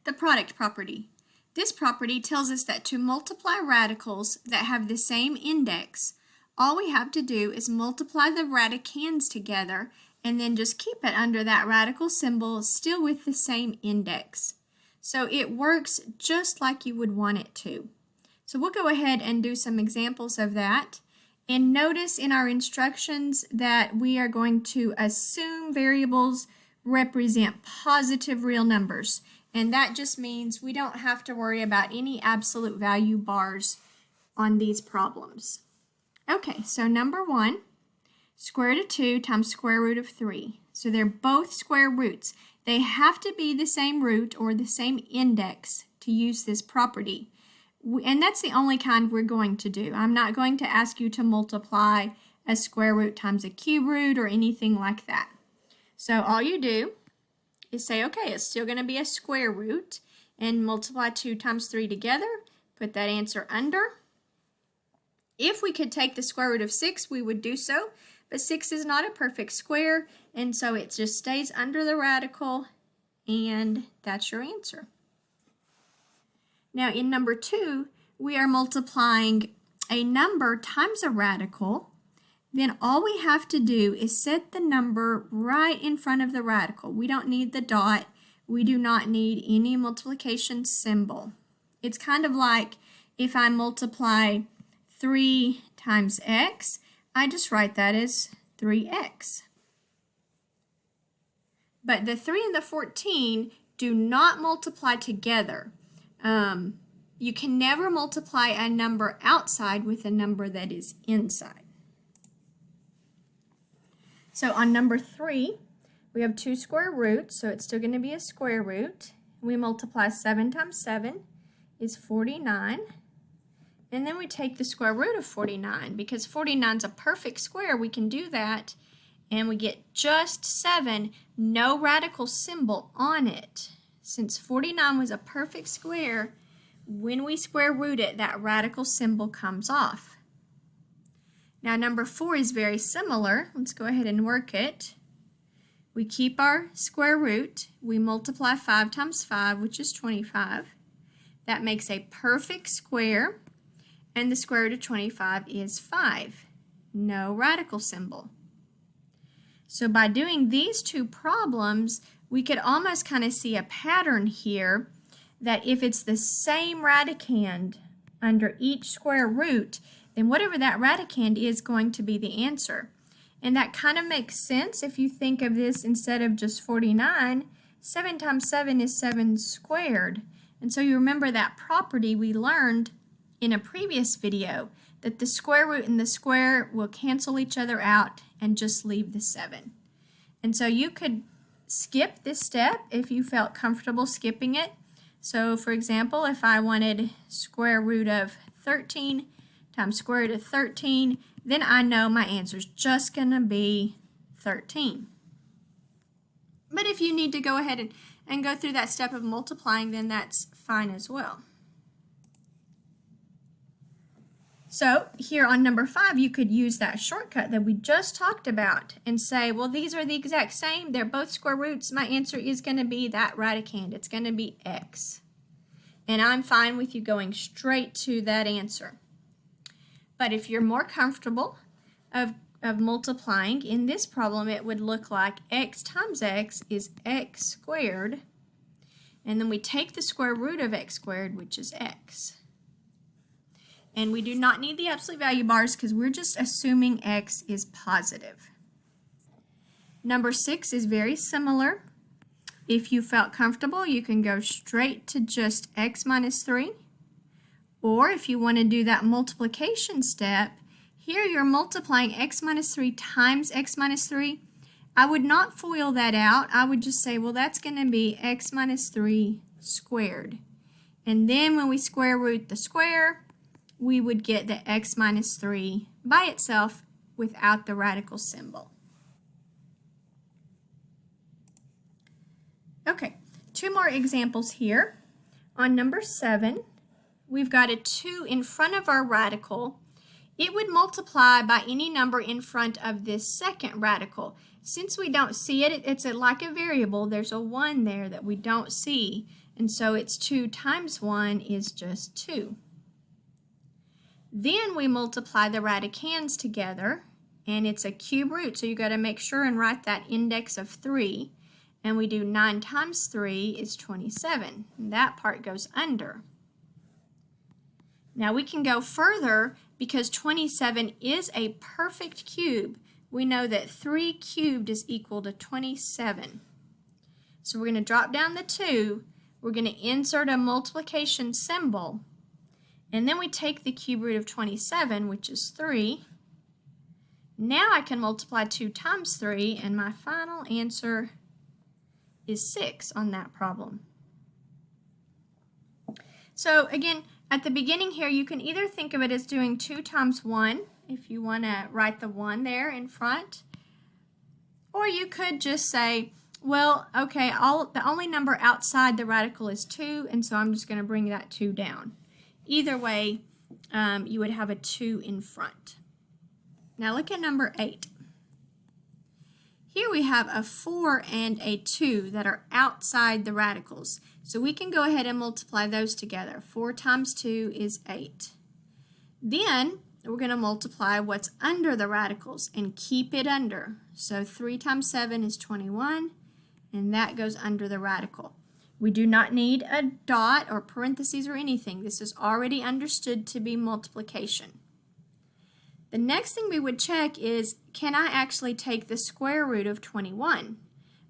The product property. This property tells us that to multiply radicals that have the same index, all we have to do is multiply the radicands together and then just keep it under that radical symbol still with the same index. So it works just like you would want it to. So we'll go ahead and do some examples of that. And notice in our instructions that we are going to assume variables represent positive real numbers. And that just means we don't have to worry about any absolute value bars on these problems. Okay, so number 1, square root of 2 times square root of 3. So they're both square roots. They have to be the same root or the same index to use this property. And that's the only kind we're going to do. I'm not going to ask you to multiply a square root times a cube root or anything like that. So all you do is say, okay, it's still going to be a square root, and multiply 2 times 3 together, put that answer under. If we could take the square root of 6, we would do so, but 6 is not a perfect square, and so it just stays under the radical, and that's your answer. Now in number 2, we are multiplying a number times a radical. Then all we have to do is set the number right in front of the radical. We don't need the dot. We do not need any multiplication symbol. It's kind of like if I multiply 3 times x, I just write that as 3x. But the 3 and the 14 do not multiply together. You can never multiply a number outside with a number that is inside. So on number 3, we have 2 square roots, so it's still going to be a square root. We multiply 7 times 7 is 49. And then we take the square root of 49. Because 49 is a perfect square, we can do that. And we get just 7, no radical symbol on it. Since 49 was a perfect square, when we square root it, that radical symbol comes off. Now number 4 is very similar. Let's go ahead and work it. We keep our square root. We multiply 5 times 5, which is 25. That makes a perfect square, and the square root of 25 is 5. No radical symbol. So by doing these two problems, we could almost kind of see a pattern here that if it's the same radicand under each square root, then whatever that radicand is going to be the answer. And that kind of makes sense if you think of this instead of just 49, 7 times 7 is 7 squared. And so you remember that property we learned in a previous video, that the square root and the square will cancel each other out and just leave the 7. And so you could skip this step if you felt comfortable skipping it. So for example, if I wanted square root of 13 times square root of 13, then I know my answer is just going to be 13. But if you need to go ahead and go through that step of multiplying, then that's fine as well. So here on number 5, you could use that shortcut that we just talked about and say, well, these are the exact same. They're both square roots. My answer is going to be that radicand. It's going to be x. And I'm fine with you going straight to that answer. But if you're more comfortable of multiplying, in this problem it would look like x times x is x squared. And then we take the square root of x squared, which is x. And we do not need the absolute value bars because we're just assuming x is positive. Number 6 is very similar. If you felt comfortable, you can go straight to just x minus 3. Or if you want to do that multiplication step, here you're multiplying x minus 3 times x minus 3. I would not FOIL that out. I would just say, well, that's going to be x minus 3 squared. And then when we square root the square, we would get the x minus 3 by itself without the radical symbol. Okay, 2 more examples here. On number 7, we've got a 2 in front of our radical. It would multiply by any number in front of this second radical. Since we don't see it, it's like a variable. There's a 1 there that we don't see. and so it's 2 times 1 is just 2. Then we multiply the radicands together, and it's a cube root, so you got to make sure and write that index of 3. And we do 9 times 3 is 27. And that part goes under. Now we can go further because 27 is a perfect cube. We know that 3 cubed is equal to 27. So we're going to drop down the 2. We're going to insert a multiplication symbol. And then we take the cube root of 27, which is 3. Now I can multiply 2 times 3, and my final answer is 6 on that problem. So again, at the beginning here, you can either think of it as doing 2 times 1, if you want to write the 1 there in front, or you could just say, well, okay, the only number outside the radical is 2, and so I'm just going to bring that 2 down. Either way, you would have a 2 in front. Now look at number 8. Here we have a 4 and a 2 that are outside the radicals. So we can go ahead and multiply those together. 4 times 2 is 8. Then we're going to multiply what's under the radicals and keep it under. So 3 times 7 is 21, and that goes under the radical. We do not need a dot or parentheses or anything. This is already understood to be multiplication. The next thing we would check is, can I actually take the square root of 21?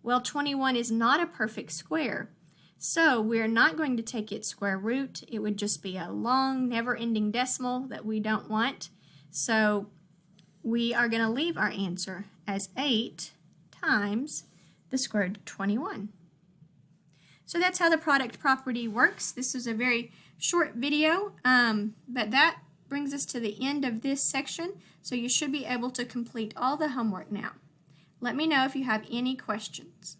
Well, 21 is not a perfect square, so we're not going to take its square root. It would just be a long, never-ending decimal that we don't want. So we are going to leave our answer as 8 times the square root of 21. So that's how the product property works. This is a very short video, but that brings us to the end of this section, so you should be able to complete all the homework now. Let me know if you have any questions.